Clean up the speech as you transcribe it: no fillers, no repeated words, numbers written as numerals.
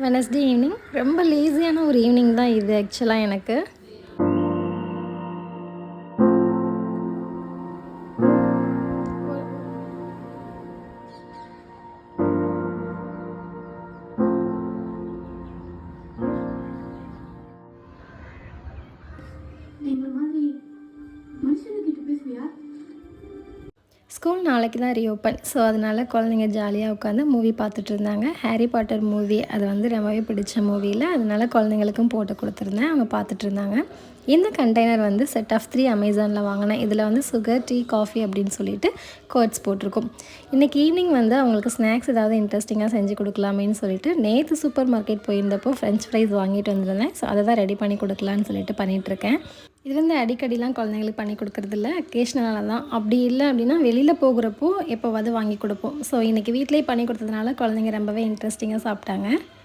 Wednesday evening ரொம்ப லேசியான ஒரு evening தான் இது ஆக்சுவலாக எனக்கு. இந்த மாதிரி மனுஷனுக்கிட்ட பேசுவியா? ஸ்கூல் நாளைக்கு தான் ரீஓப்பன். ஸோ அதனால் குழந்தைங்க ஜாலியாக உட்காந்து மூவி பார்த்துட்டு இருந்தாங்க. ஹாரி பாட்டர் மூவி அது வந்து ரொம்பவே பிடிச்ச மூவியில், அதனால் குழந்தைங்களுக்கும் போட்டு கொடுத்துருந்தேன். அவங்க பார்த்துட்டு இருந்தாங்க. இந்த கண்டெய்னர் வந்து செட் ஆஃப் 3 அமேசானில் வாங்கினேன். இதில் வந்து சுகர், டீ, காஃபி அப்படின்னு சொல்லிட்டு கோட்ஸ் போட்டிருக்கும். இன்றைக்கி ஈவினிங் வந்து அவங்களுக்கு ஸ்நாக்ஸ் ஏதாவது இன்ட்ரெஸ்டிங்காக செஞ்சு கொடுக்கலாமேன்னு சொல்லிட்டு நேற்று சூப்பர் மார்க்கெட் போயிருந்தப்போ ஃப்ரெஞ்ச் ஃப்ரைஸ் வாங்கிட்டு வந்திருந்தேன். ஸோ அதை தான் ரெடி பண்ணி கொடுக்கலான்னு சொல்லிட்டு பண்ணிகிட்ருக்கேன். இது வந்து அடிக்கடிலாம் குழந்தைங்களுக்கு பண்ணி கொடுக்குறதில்ல, அக்கேஷ்னலாக தான். அப்படி இல்லை அப்படின்னா வெளியில் போகிறப்போ எப்போவாவது வாங்கி கொடுப்போம். ஸோ இன்றைக்கி வீட்டிலேயே பண்ணி கொடுத்ததுனால குழந்தைங்க ரொம்பவே இன்ட்ரெஸ்டிங்காக சாப்பிட்டாங்க.